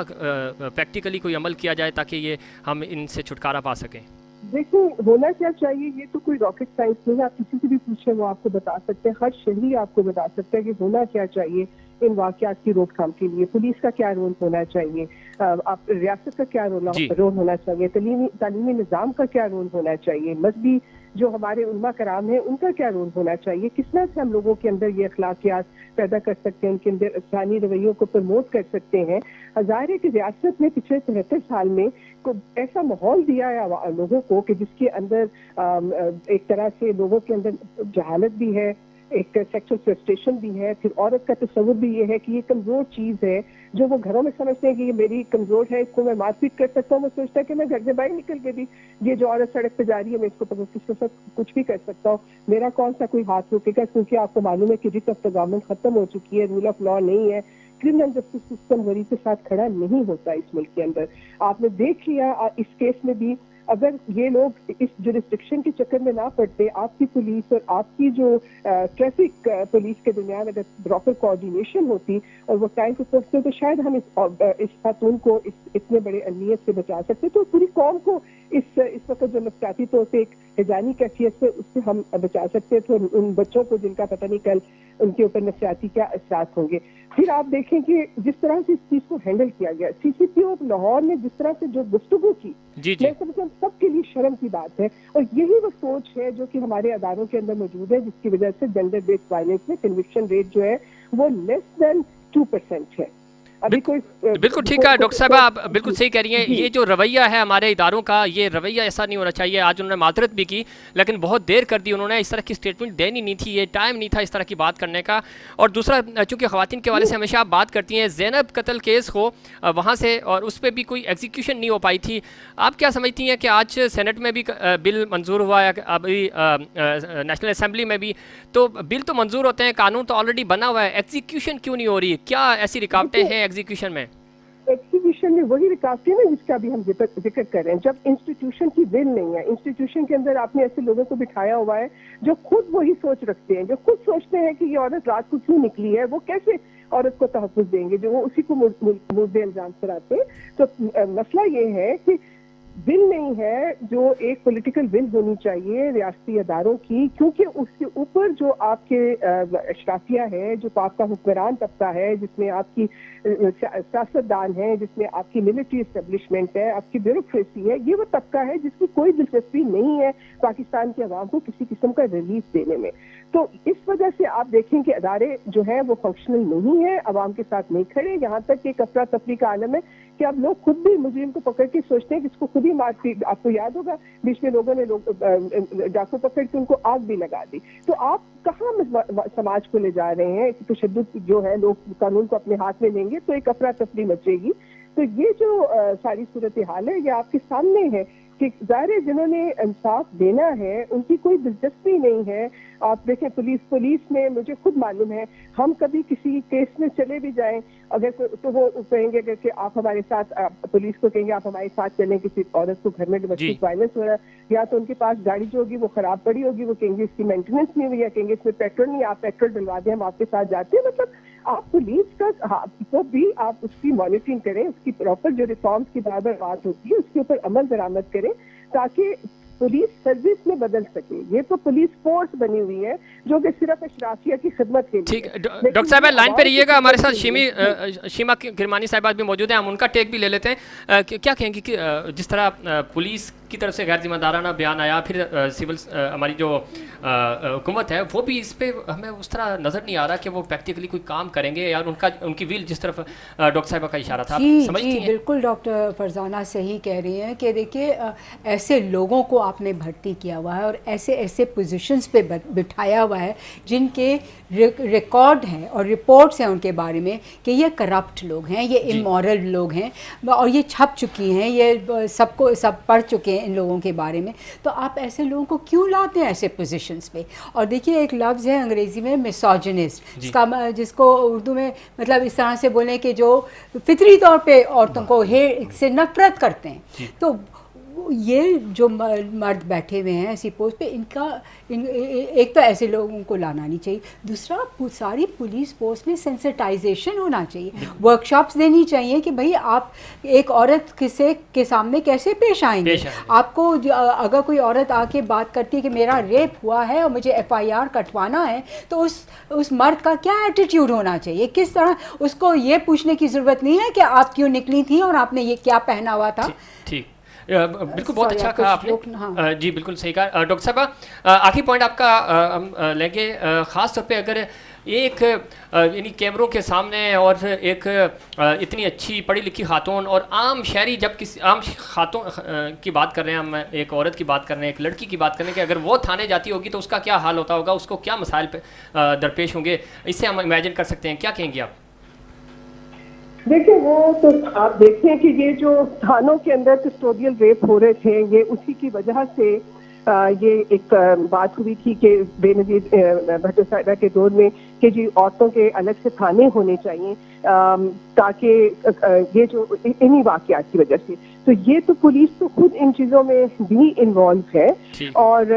پریکٹیکلی کوئی عمل کیا جائے تاکہ یہ ہم ان سے چھٹکارا پا سکیں؟ देखिए होना क्या चाहिए, ये तो कोई रॉकेट साइंस नहीं है, आप किसी से भी पूछें वो आपको बता सकते हैं, हर शहरी आपको बता सकता है कि होना क्या चाहिए इन वाकयात की रोकथाम के लिए। पुलिस का क्या रोल होना चाहिए, आप रियासत का क्या रोल होना चाहिए, तालीमी निज़ाम का क्या रोल होना चाहिए, मजहबी जो हमारे उलमा कराम हैं उनका क्या रोल होना चाहिए, किस तरह से हम लोगों के अंदर ये अखलाकियात पैदा कर सकते हैं, उनके अंदर इंसानी रवैयों को प्रमोट कर सकते हैं। हज़ारे की रियासत में पिछले 73 साल में ऐसा माहौल दिया है लोगों को कि जिसके अंदर एक तरह से लोगों के अंदर जहालत भी है, एक सेक्सुअल फ्रस्ट्रेशन भी है, फिर औरत का तस्वुर भी ये है कि ये कमज़ोर चीज़ है, जो वो घरों में समझते हैं कि ये मेरी कमज़ोर है, इसको मैं मारपीट कर सकता हूँ। वो सोचता है कि मैं घर से बाहर निकल के भी ये जो औरत सड़क पे जा रही है मैं इसको पकड़ किसके साथ कुछ भी कर सकता हूँ, मेरा कौन सा कोई हाथ रोकेगा, क्योंकि आपको मालूम है कि रिट ऑफ द गवर्नमेंट खत्म हो चुकी है, रूल ऑफ लॉ नहीं है, क्रिमिनल जस्टिस सिस्टम गरीब के साथ खड़ा नहीं होता इस मुल्क के अंदर। आपने देख लिया इस केस में भी, अगर ये लोग इस जुरिस्डिक्शन के चक्कर में ना पड़ते, आपकी पुलिस और आपकी जो ट्रैफिक पुलिस के दरमियान अगर प्रॉपर कोऑर्डिनेशन होती और वो टाइम पे पहुंचते तो शायद हम इस खातून को इतने बड़े अहमियत से बचा सकते। तो पूरी कौम को इस वक्त जो नफसियाती तौर पे एक हिजानी कैफियत से उससे हम बचा सकते थे, उन बच्चों को जिनका पता नहीं कल उनके ऊपर नफसियाती क्या असरात होंगे। फिर आप देखें कि जिस तरह से इस चीज को हैंडल किया गया, सीसीपी ऑफ लाहौर ने जिस तरह से जो गुफ्तगू की, मैं समझता हूं सबके लिए शर्म की बात है, और यही वो सोच है जो कि हमारे अदारों के अंदर मौजूद है, जिसकी वजह से जेंडर बेस्ड वायलेंस में कन्विक्शन रेट जो है वो लेस देन 2% है। बिल्कुल ठीक है डॉक्टर साहब, आप बिल्कुल सही कह रही हैं। ये जो रवैया है हमारे इदारों का, ये रवैया ऐसा नहीं होना चाहिए। आज उन्होंने माजरत भी की लेकिन बहुत देर कर दी उन्होंने, इस तरह की स्टेटमेंट देनी नहीं थी, ये टाइम नहीं था इस तरह की बात करने का। और दूसरा, चूँकि ख़वातीन के हवाले से हमेशा आप बात करती हैं, ज़ैनब कत्ल केस हो वहाँ से और उस पर भी कोई एग्जीक्यूशन नहीं हो पाई थी। आप क्या समझती हैं कि आज सेनेट में भी बिल मंजूर हुआ है, अभी नेशनल असम्बली में भी, तो बिल तो मंजूर होते हैं, कानून तो ऑलरेडी बना हुआ है, एग्जीक्यूशन क्यों नहीं हो रही? क्या ऐसी रुकावटें हैं एग्जीक्यूशन में? एग्जीक्यूशन में वही रुकावटें हैं जिसका अभी हम जिक्र कर रहे हैं। जब इंस्टीट्यूशन की विल नहीं है, इंस्टीट्यूशन के अंदर आपने ऐसे लोगों को बिठाया हुआ है जो खुद वही सोच रखते हैं, जो खुद सोचते हैं कि ये औरत रात को क्यों निकली है, वो कैसे औरत को तहफ़्फ़ुज़ देंगे, जो वो उसी को मुद्दे इल्जाम कराते हैं। तो मसला ये है कि बिल नहीं है जो एक पॉलिटिकल विल होनी चाहिए रियासती अदारों की, क्योंकि उसके ऊपर जो आपके अशराफिया है, जो आपका हुक्मरान तबका है, जिसमें आपकी सियासतदान है, जिसमें आपकी मिलिट्री इस्टेब्लिशमेंट है, आपकी ब्यूरोक्रेसी है, ये वो तबका है जिसकी कोई दिलचस्पी नहीं है पाकिस्तान के अवाम को किसी किस्म का रिलीफ देने में। तो इस वजह से आप देखें कि अदारे जो है वो फंक्शनल नहीं है, अवाम के साथ नहीं खड़े। यहाँ तक कि एक अफरा तफरी का आलम है कि अब लोग खुद भी मुजरिम को पकड़ के सोचते हैं कि इसको खुद ही मार दी। आपको याद होगा बीच में लोगों ने डाकू पकड़ के उनको आग भी लगा दी। तो आप कहाँ समाज को ले जा रहे हैं? तशद्दुद जो है, लोग कानून को अपने हाथ में लेंगे तो एक अफरा तफरी मचेगी। तो ये जो सारी सूरत हाल है ये आपके सामने है कि ज़ाहिर जिन्होंने इंसाफ देना है उनकी कोई दिलचस्पी नहीं है। आप देखें पुलिस में, मुझे खुद मालूम है, हम कभी किसी केस में चले भी जाएं अगर तो वो कहेंगे कि आप हमारे साथ, पुलिस को कहेंगे आप हमारे साथ चलें, किसी औरत को घर में डोमेस्टिक वायलेंस हो रहा है, या तो उनके पास गाड़ी जो होगी वो खराब पड़ी होगी, वो कहेंगे इसकी मेंटेनेंस नहीं हुई, या कहेंगे इसमें पेट्रोल नहीं, आप पेट्रोल डलवा दें, हम आपके साथ जाते हैं। मतलब आप पुलिस का तो भी आप उसकी मॉनिटरिंग करें, उसकी प्रॉपर जो रिफॉर्म्स की बराबर बात होती है उसके ऊपर अमल दरामद करें ताकि पुलिस सर्विस में बदल सके। ये तो पुलिस फोर्स बनी हुई है जो कि सिर्फ अशराफिया की खिदमत के लिए। ठीक, डॉक्टर साहब लाइन पे रहिएगा, हमारे साथ शीमा किरमानी साहिबा भी मौजूद हैं, हम उनका टेक भी ले लेते हैं। क्या कहेंगे कि जिस तरह पुलिस की तरफ से गैर जिम्मेदाराना बयान आया, फिर सिविल हमारी जो हुकूमत है वो भी इस पर हमें उस तरह नज़र नहीं आ रहा कि वो प्रैक्टिकली कोई काम करेंगे, या उनकी विल जिस तरफ डॉक्टर साहिबा का इशारा था, जी समझती हैं? बिल्कुल डॉक्टर फरजाना सही कह रही हैं कि देखिए ऐसे लोगों को आपने भर्ती किया हुआ है और ऐसे पोजीशंस पे बिठाया हुआ है जिनके रिकॉर्ड हैं और रिपोर्ट्स हैं उनके बारे में कि ये करप्ट लोग हैं, ये इमोरल लोग हैं, और ये छप चुकी हैं, ये सब पढ़ चुके हैं इन लोगों के बारे में। तो आप ऐसे लोगों को क्यों लाते हैं ऐसे पोजीशंस पे? और देखिए एक लफ्ज़ है अंग्रेज़ी में मिसोजिनिस्ट, जिसको उर्दू में मतलब इस तरह से बोलें कि जो फितरी तौर पे औरतों को से नफरत करते हैं। तो یہ جو مرد بیٹھے ہوئے ہیں ایسی پوسٹ پہ ایک تو ایسے لوگوں کو لانا نہیں چاہیے, دوسرا ساری پولیس فورس میں سینسٹائزیشن ہونا چاہیے, ورک شاپس دینی چاہیے کہ بھئی آپ ایک عورت کے سامنے کیسے پیش آئیں گے. آپ کو اگر کوئی عورت آ کے بات کرتی ہے کہ میرا ریپ ہوا ہے اور مجھے FIR کٹوانا ہے, تو اس مرد کا کیا ایٹیٹیوڈ ہونا چاہیے, کس طرح. اس کو یہ پوچھنے کی ضرورت نہیں ہے کہ آپ کیوں نکلی تھیں اور آپ نے یہ کیا پہنا ہوا تھا. ٹھیک, بالکل بہت اچھا کہا آپ نے. جی بالکل صحیح کہا. ڈاکٹر صاحبہ آخری پوائنٹ آپ کا ہم لیں گے, خاص طور پہ اگر ایک یعنی کیمروں کے سامنے اور ایک اتنی اچھی پڑھی لکھی خاتون اور عام شہری, جب کسی عام خاتون کی بات کر رہے ہیں, ہم ایک عورت کی بات کر رہے ہیں, ایک لڑکی کی بات کر رہے ہیں, کہ اگر وہ تھانے جاتی ہوگی تو اس کا کیا حال ہوتا ہوگا, اس کو کیا مسائل پہ درپیش ہوں گے, اس سے ہم امیجن کر سکتے ہیں. کیا کہیں گے آپ؟ دیکھیں وہ تو آپ دیکھیں کہ یہ جو تھانوں کے اندر کسٹوڈیل ریپ ہو رہے تھے, یہ اسی کی وجہ سے یہ ایک بات ہوئی تھی کہ بے نظیر بھٹو صاحبہ کے دور میں کہ جی عورتوں کے الگ سے تھانے ہونے چاہیے تاکہ یہ جو انہی واقعات کی وجہ سے. تو یہ تو پولیس تو خود ان چیزوں میں بھی انوالو ہے, اور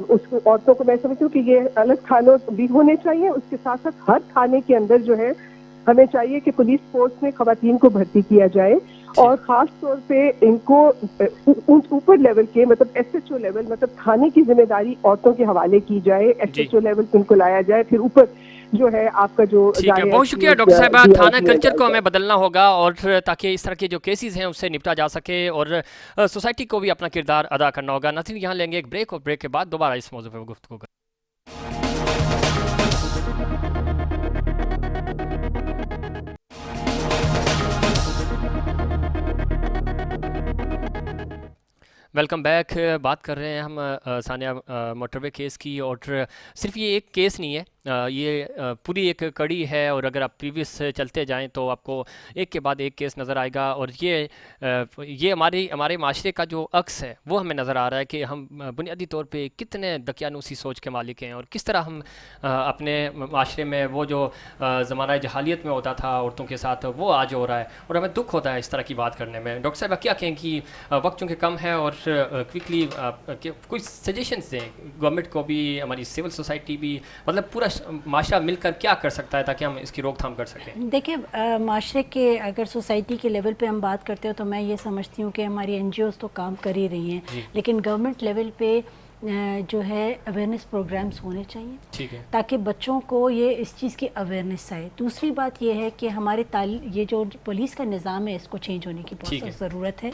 اس عورتوں کو میں سمجھتی ہوں کہ یہ الگ تھانوں بھی ہونے چاہیے. اس کے ساتھ ساتھ ہر تھانے کے اندر جو ہے ہمیں چاہیے کہ پولیس فورس میں خواتین کو بھرتی کیا جائے, اور خاص طور پہ ان کو اوپر لیول کے مطلب SHO لیول, مطلب تھانے کی ذمہ داری عورتوں کے حوالے کی جائے, SHO لیول پہ ان کو لایا جائے, پھر اوپر جو ہے آپ کا جو. ٹھیک ہے, بہت شکریہ ڈاکٹر صاحبہ. تھانہ کلچر کو ہمیں بدلنا ہوگا, اور تاکہ اس طرح کے جو کیسز ہیں اس سے نپٹا جا سکے, اور سوسائٹی کو بھی اپنا کردار ادا کرنا ہوگا. ناظرین یہاں لیں گے ایک بریک, اور بریک کے بعد دوبارہ اس موضوع پہ گفتگو کریں. Welcome back. بات کر رہے ہیں ہم ثانیہ موٹر وے کیس کی, اور صرف یہ ایک کیس نہیں ہے, یہ پوری ایک کڑی ہے, اور اگر آپ پریویس چلتے جائیں تو آپ کو ایک کے بعد ایک کیس نظر آئے گا. اور یہ ہمارے معاشرے کا جو عکس ہے وہ ہمیں نظر آ رہا ہے کہ ہم بنیادی طور پہ کتنے دقیانوسی سوچ کے مالک ہیں, اور کس طرح ہم اپنے معاشرے میں وہ جو زمانہ جہالیت میں ہوتا تھا عورتوں کے ساتھ, وہ آج ہو رہا ہے, اور ہمیں دکھ ہوتا ہے اس طرح کی بات کرنے میں. ڈاکٹر صاحب کیا کہیں کہ وقت چونکہ کم ہے, اور کوئکلی کچھ سجیشنز دیں گورنمنٹ کو بھی, ہماری سول سوسائٹی بھی, مطلب پورا معاشرہ مل کر کیا کر سکتا ہے تاکہ ہم اس کی روک تھام کر سکیں. دیکھیں معاشرے کے اگر سوسائٹی کے لیول پہ ہم بات کرتے ہو تو میں یہ سمجھتی ہوں کہ ہماری NGOs تو کام کر ہی رہی ہیں, لیکن گورنمنٹ لیول پہ جو ہے اویئرنیس پروگرامز ہونے چاہیے تاکہ بچوں کو یہ اس چیز کی اویئرنیس آئے. دوسری بات یہ ہے کہ ہمارے یہ جو پولیس کا نظام ہے اس کو چینج ہونے کی بہت ضرورت ہے.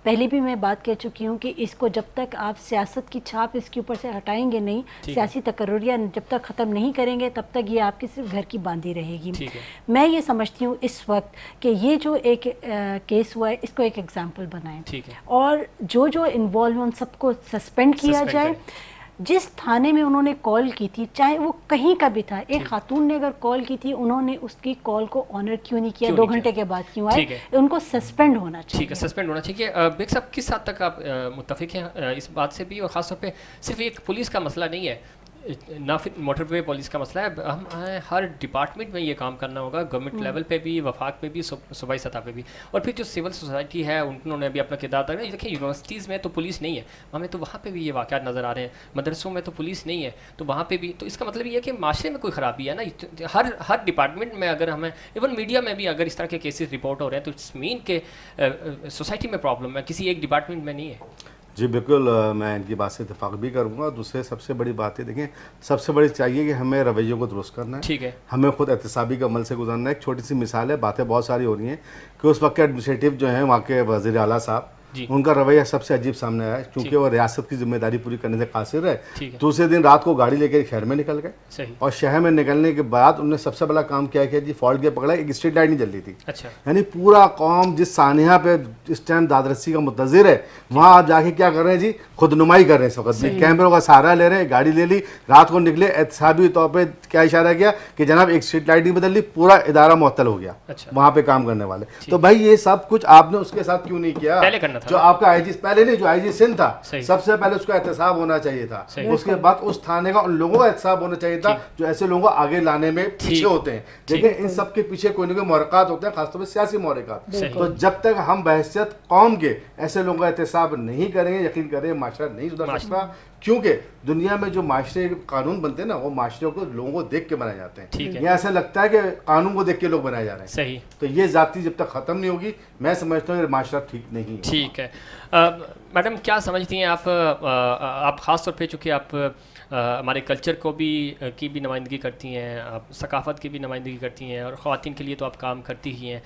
پہلے بھی میں بات کہہ چکی ہوں کہ اس کو جب تک آپ سیاست کی چھاپ اس کے اوپر سے ہٹائیں گے نہیں, سیاسی تقرریہ جب تک ختم نہیں کریں گے, تب تک یہ آپ کی صرف گھر کی باندھی رہے گی. میں یہ سمجھتی ہوں اس وقت کہ یہ جو ایک کیس ہوا ہے اس کو ایک ایگزامپل بنائیں, اور جو انوالو ان سب کو سسپینڈ کیا جائے. جس تھانے میں انہوں نے کال کی تھی, چاہے وہ کہیں کا بھی تھا, ایک خاتون نے اگر کال کی تھی, انہوں نے اس کی کال کو آنر کیوں نہیں کیا, 2 گھنٹے کے بعد کیوں آئے, ان کو سسپینڈ ہونا چاہیے. ٹھیک ہے, سسپینڈ ہونا چاہیے. بیگ صاحب کس حد تک آپ متفق ہیں اس بات سے بھی, اور خاص طور پہ صرف ایک پولیس کا مسئلہ نہیں ہے, نہ پھر موٹر وے پولیس کا مسئلہ ہے, ہم ہر ڈپارٹمنٹ میں یہ کام کرنا ہوگا, گورنمنٹ لیول پہ بھی, وفاق پہ بھی, صوبائی سطح پہ بھی, اور پھر جو سول سوسائٹی ہے انہوں نے بھی اپنا کردار ادا کیا. دیکھیں یونیورسٹیز میں تو پولیس نہیں ہے, ہمیں تو وہاں پہ بھی یہ واقعات نظر آ رہے ہیں, مدرسوں میں تو پولیس نہیں ہے, تو وہاں پہ بھی, تو اس کا مطلب یہ ہے کہ معاشرے میں کوئی خرابی ہے نا, ہر ڈپارٹمنٹ میں. اگر ہمیں ایون میڈیا میں بھی اگر اس طرح کے کیسز رپورٹ ہو رہے ہیں تو اٹس مین کہ سوسائٹی میں پرابلم ہے, کسی ایک ڈپارٹمنٹ میں نہیں ہے. جی بالکل, میں ان کی بات سے اتفاق بھی کروں گا. دوسرے سب سے بڑی بات ہے, دیکھیں سب سے بڑی چاہیے کہ ہمیں رویوں کو درست کرنا ہے. ٹھیک ہے, ہمیں خود احتسابی کے عمل سے گزرنا ہے. ایک چھوٹی سی مثال ہے, باتیں بہت ساری ہو رہی ہیں کہ اس وقت کے ایڈمنسٹریٹو جو ہیں وہاں کے وزیر اعلیٰ صاحب, ان کا رویہ سب سے عجیب سامنے آیا ہے, کیونکہ وہ ریاست کی ذمہ داری پوری کرنے سے قاصر ہے. دوسرے دن رات کو گاڑی لے کے شہر میں نکل گئے, اور شہر میں نکلنے کے بعد انہوں نے سب سے بڑا کام کیا کہ جی فالٹ گیئر پکڑا, ایک اسٹریٹ لائٹ نہیں جل رہی تھی. یعنی پورا قوم جس سانحہ پہ اس ٹائم دادرسی کا منتظر ہے, وہاں آپ جا کے کیا کر رہے ہیں جی, خود نمائی کر رہے ہیں اس وقت, کیمروں کا سہارا لے رہے ہیں, گاڑی لے لی, رات کو نکلے, احتسابی طور پہ کیا اشارہ کیا کہ جناب ایک اسٹریٹ لائٹ نہیں بدل لی, پورا ادارہ معطل ہو گیا وہاں پہ کام کرنے والے. تو بھائی یہ سب کچھ آپ نے اس کے ساتھ کیوں نہیں کیا, था जो आपका आईजी पहले नहीं, जो आईजी सिंध था, सही। सबसे पहले उसका एहतसाब होना चाहिए था, सही। उसके बाद उस थाने का उन लोगों का एहतसाब होना चाहिए था जो ऐसे लोगों को आगे लाने में पीछे होते हैं। लेकिन इन सब के पीछे कोई ना कोई मुहर्रिकात होते हैं, खासतौर पर सियासी मुहर्रिकात। सही। तो जब तक हम बहैसियत कौम के ऐसे लोगों का एहतसाब नहीं करेंगे, यकीन करें माशरा नहीं सुधर सकता, क्योंकि दुनिया में जो माशरे कानून बनते हैं ना, वो माशरे को लोगों को देख के बनाए जाते ठीक हैं। है। ये ऐसा लगता है कि कानून को देख के लोग बनाए जा रहे हैं। सही। तो ये जाति जब तक ख़त्म नहीं होगी, मैं समझता हूँ कि माशरा ठीक नहीं है। ठीक है। मैडम क्या समझती हैं आप ख़ास तौर पे, चूँकि आप हमारे कल्चर को भी की भी नुमाइंदगी करती हैं, आप सकाफ़त की भी नुमाइंदगी करती हैं, और ख़वातीन के लिए तो आप काम करती ही हैं।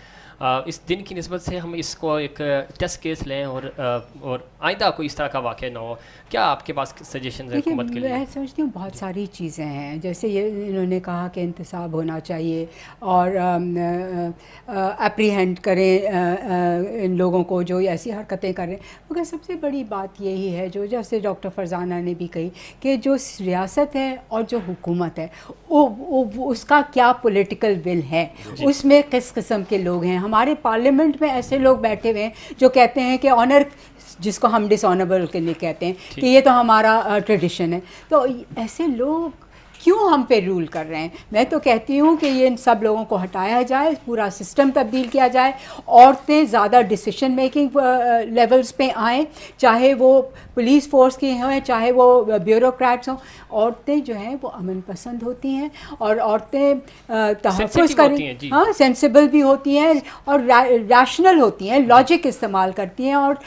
इस दिन की निस्बत से हम इसको एक टेस्ट केस लें और आइंदा कोई इस तरह का वाक़या ना हो, क्या आपके पास सजेशन है देखिए, हुकूमत के लिए? मैं समझती हूँ बहुत सारी चीज़ें हैं, जैसे ये इन्होंने कहा कि इंतसाब होना चाहिए और अप्रीहेंड करें इन लोगों को जो ऐसी हरकतें कर रहे हैं। मगर सबसे बड़ी बात यही है, जो जैसे डॉक्टर फरजाना ने भी कही, कि जो रियासत है और जो हुकूमत है वो उसका क्या पॉलिटिकल विल है, उसमें किस किस्म के लोग हैं। हमारे पार्लियामेंट में ऐसे लोग बैठे हुए हैं जो कहते हैं कि ऑनर, जिसको हम डिसऑनरेबल के लिए कहते हैं, कि ये तो हमारा ट्रेडिशन है। तो ऐसे लोग क्यों हम पे रूल कर रहे हैं? मैं तो कहती हूँ कि ये इन सब लोगों को हटाया जाए, पूरा सिस्टम तब्दील किया जाए, औरतें ज़्यादा डिसीजन मेकिंग लेवल्स पे आएँ, चाहे वो पुलिस फोर्स की हों, चाहे वो ब्यूरोक्रेट्स हों। औरतें जो हैं वो अमन पसंद होती हैं, और औरतें तहफ़्फ़ुज़ करें, हाँ, सेंसिबल भी होती हैं और रैशनल होती हैं, लॉजिक इस्तेमाल करती हैं, और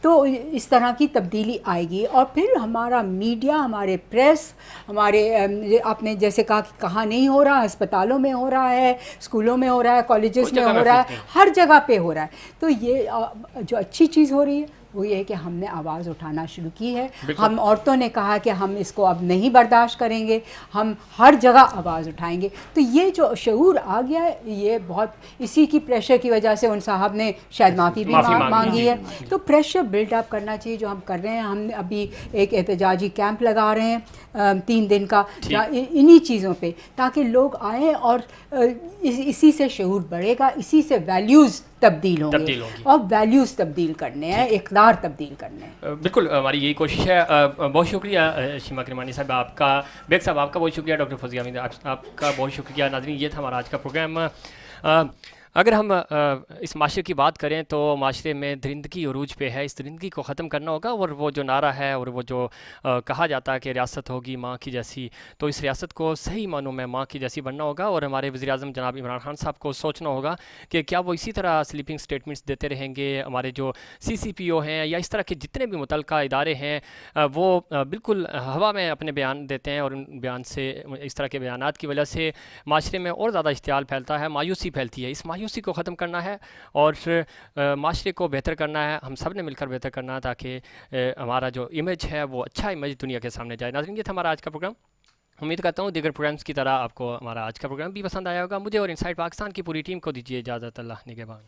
तो इस तरह की तब्दीली आएगी। और फिर हमारा मीडिया, हमारे प्रेस, हमारे आपने जैसे कहा कि कहाँ नहीं हो रहा, अस्पतालों में हो रहा है, स्कूलों में हो रहा है, कॉलेजेस में हो रहा है, हर जगह पे हो रहा है। तो ये जो अच्छी चीज़ हो रही है वो ये है कि हमने आवाज़ उठाना शुरू की है। हम औरतों ने कहा कि हम इसको अब नहीं बर्दाश्त करेंगे, हम हर जगह आवाज़ उठाएंगे। तो ये जो शऊर आ गया है, ये बहुत इसी की प्रेशर की वजह से उन साहब ने शायद माफ़ी भी मांगी है। तो प्रेशर बिल्डअप करना चाहिए, जो हम कर रहे हैं। हम अभी एक एहतजाजी कैंप लगा रहे हैं 3 दिन का, इन्हीं चीज़ों पे, ताकि लोग आएँ और इसी से शऊर बढ़ेगा, इसी से वैल्यूज़ तब्दील होंगे और वैल्यूज़ तब्दील करने हैं, इक़दार तब्दील करने हैं। बिल्कुल, हमारी यही कोशिश है। बहुत शुक्रिया शीमा किरमानी साहब आपका, बेग साहब आपका बहुत शुक्रिया, डॉक्टर फौजिया हमीद आपका बहुत शुक्रिया। नाज़रीन, ये था हमारा आज का प्रोग्राम। अगर हम इस माशरे की बात करें तो माशरे में दरिंदगी अरूज पे है, इस दरिंदगी को ख़त्म करना होगा। और वो जो नारा है और वो जो कहा जाता है कि रियासत होगी माँ की जैसी, तो इस रियासत को सही मानों में माँ की जैसी बनना होगा। और हमारे वज़ीर-ए-आज़म जनाब इमरान खान साहब को सोचना होगा कि क्या वो इसी तरह स्लीपिंग स्टेटमेंट्स देते रहेंगे। हमारे जो CCPO हैं या इस तरह के जितने भी मुतल्लिका इदारे हैं वो बिल्कुल हवा में अपने बयान देते हैं, और उन बयान से, इस तरह के बयानात की वजह से माशरे में और ज़्यादा इश्तियाल फैलता है, मायूसी फैलती है। इस मायूसी को ख़त्म करना है और माशरे को बेहतर करना है, हम सब ने मिलकर बेहतर करना है, ताकि हमारा जो इमेज है वो अच्छा इमेज दुनिया के सामने जाए। नाज़रीन, ये था हमारा आज का प्रोग्राम। उम्मीद करता हूँ दीगर प्रोग्राम्स की तरह आपको हमारा आज का प्रोग्राम भी पसंद आया होगा। मुझे और इनसाइड पाकिस्तान की पूरी टीम को दीजिए इजाज़त। अल्लाह निगहबान।